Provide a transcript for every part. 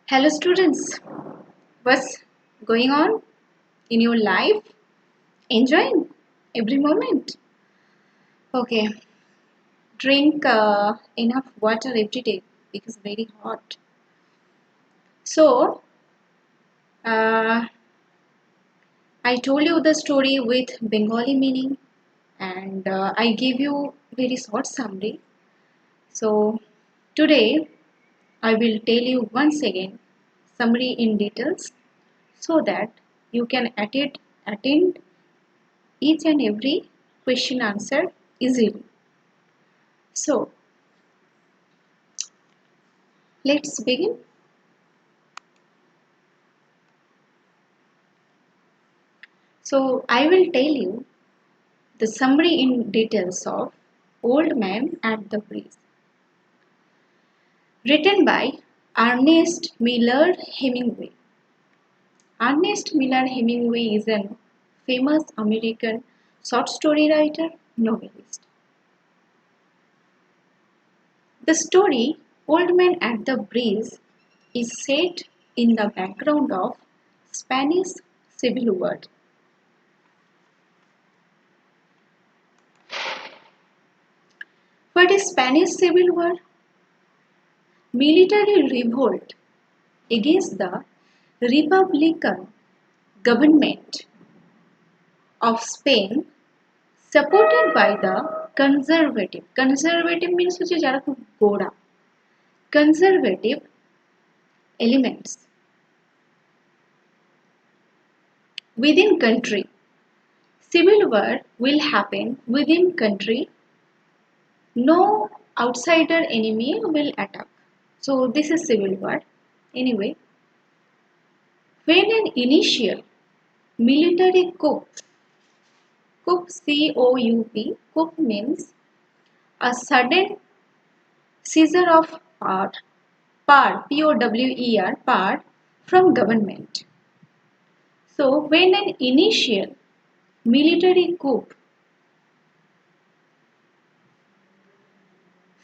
Hello, students. What's going on in your life? Enjoying every moment. Okay, drink enough water every day because very hot. So, uh, I told you the story with Bengali meaning, and I gave you very short summary. So, today I will tell you once again summary in details so that you can attend each and every question answer easily. So let's begin. So I will tell you the summary in details of Old Man at the Bridge, written by Ernest Miller Hemingway. Ernest Miller Hemingway is a famous American short story writer, novelist. The story Old Man at the Bridge is set in the background of Spanish Civil War. For the Spanish Civil War, military revolt against the Republican government of Spain, supported by the conservative means হচ্ছে যারা খুব গোড়া, conservative elements within country. Civil war will happen within country. No outsider enemy will attack. So this is civil war. Anyway, when an initial military coup C-O-U-P, coup means a sudden seizure of power from government. So when an initial military coup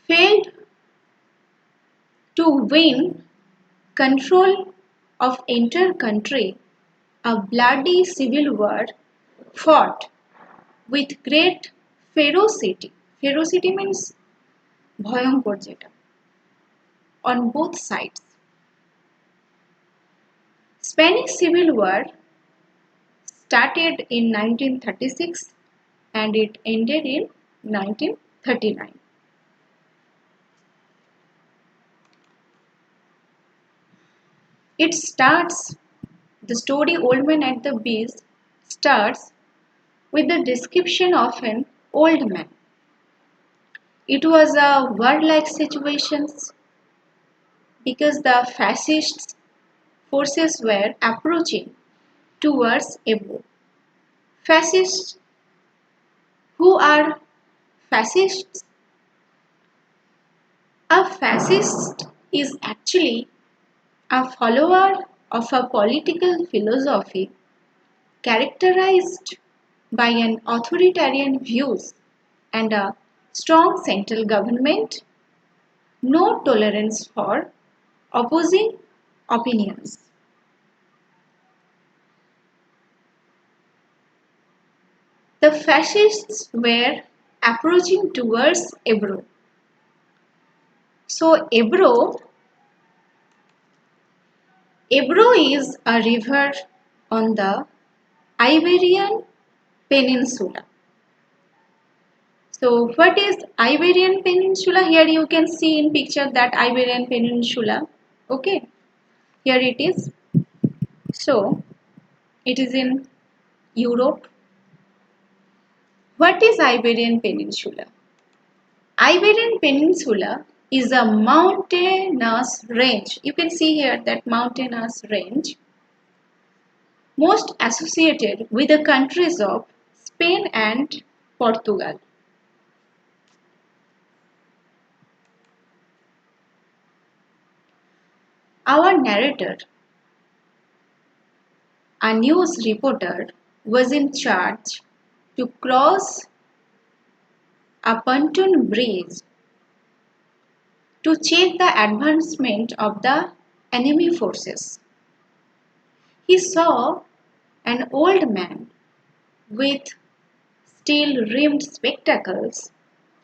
failed to win control of entire country, a bloody civil war fought with great ferocity. Ferocity means ভয়ঙ্কর যেটা on both sides. Spanish Civil War started in 1936 and it ended in 1939. It starts, the story Old Man at the Bridge starts with the description of an old man. It was a war-like situation because the fascist forces were approaching towards Ebro. Fascists, who are fascists? A fascist is actually a follower of a political philosophy characterized by an authoritarian views and a strong central government, no tolerance for opposing opinions. The fascists were approaching towards Ebro. So Ebro is a river on the Iberian Peninsula. So what is Iberian Peninsula? Here you can see in picture that Iberian Peninsula. Okay, here it is. So it is in Europe. What is Iberian Peninsula? Iberian Peninsula is a mountainous range. You can see here that mountainous range most associated with the countries of Spain and Portugal. Our narrator, a news reporter, was in charge to cross a pontoon bridge to check the advancement of the enemy forces. He saw an old man with steel rimmed spectacles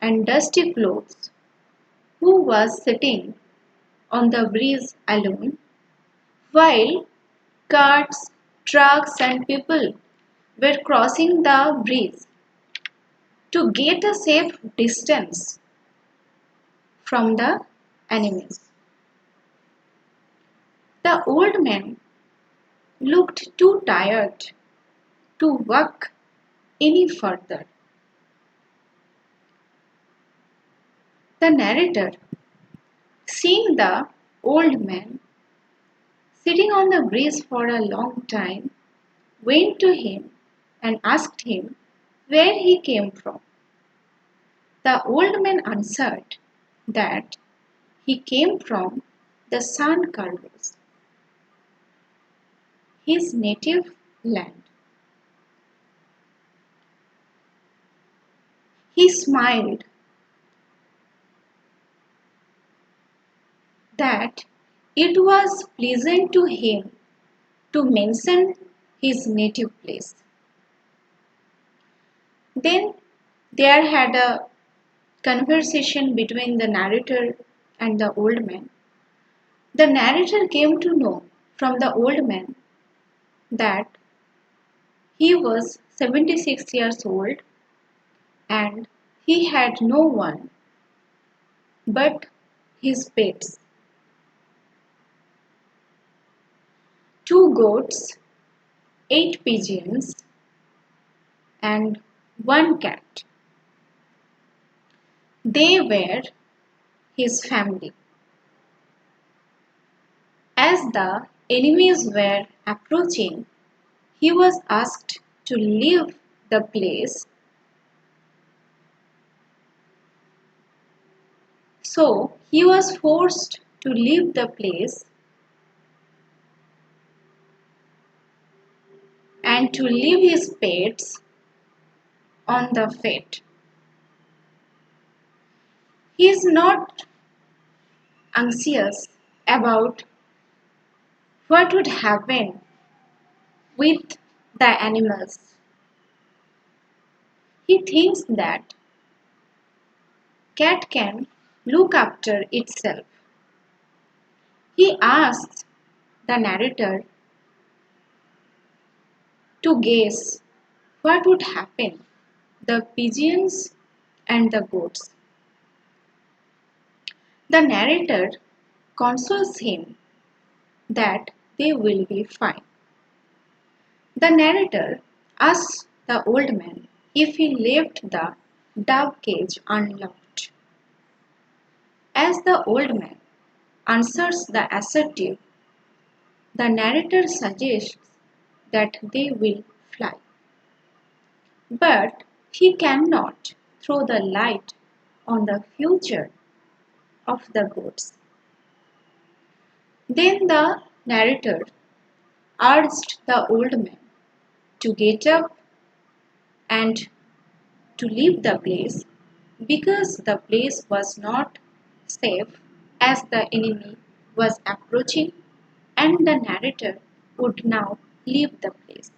and dusty clothes who was sitting on the bridge alone, while carts, trucks, and people were crossing the bridge to get a safe distance from the enemies. The old man looked too tired to walk any further. The narrator, seeing the old man sitting on the bridge for a long time, went to him and asked him where he came from. The old man answered that he came from the San Carlos, his native land. He smiled that it was pleasant to him to mention his native place. Then there had a conversation between the narrator and the old man. The narrator came to know from the old man that he was 76 years old and he had no one but his pets, two goats, eight pigeons, and one cat. They were his family. As the enemies were approaching, he was asked to leave the place. So he was forced to leave the place and to leave his pets on the fate. He is not anxious about what would happen with the animals. He thinks that cat can look after itself. He asks the narrator to guess what would happen the pigeons and the goats. The narrator consoles him that they will be fine. The narrator asks the old man if he left the dove cage unlocked. As the old man answers the assertive, the narrator suggests that they will fly. But he cannot throw the light on the future of the goats. Then the narrator urged the old man to get up and to leave the place because the place was not safe as the enemy was approaching and the narrator would now leave the place.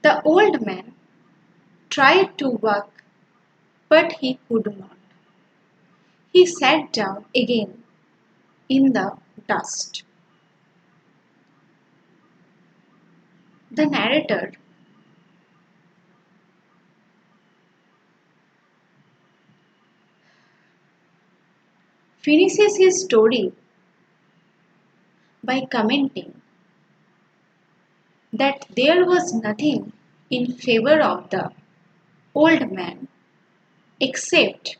The old man tried to walk but he could not. He sat down again in the dust. The narrator finishes his story by commenting that there was nothing in favor of the old man except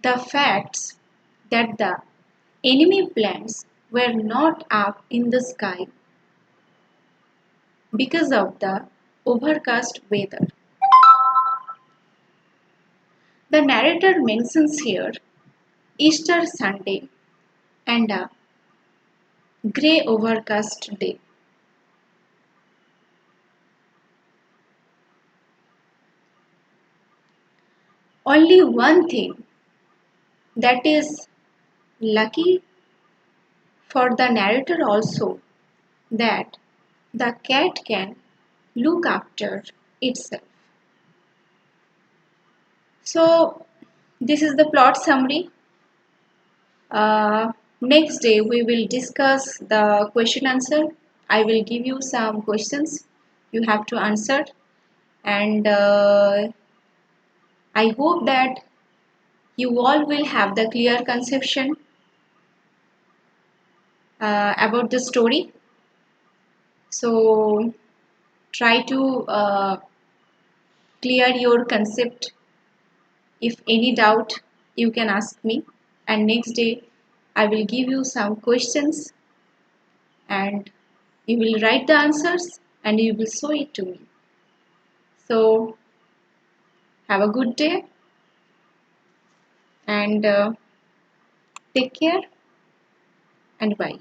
the facts that the enemy planes were not up in the sky because of the overcast weather. The narrator mentions here Easter Sunday and a grey overcast day. only one thing that is lucky for the narrator also, that the cat can look after itself. So this is the plot summary. Next day we will discuss the question answer. I will give you some questions you have to answer, and I hope that you all will have the clear conception about the story. So try to clear your concept. If any doubt, you can ask me, and next day I will give you some questions, and you will write the answers and you will show it to me. So have a good day, and take care, and bye.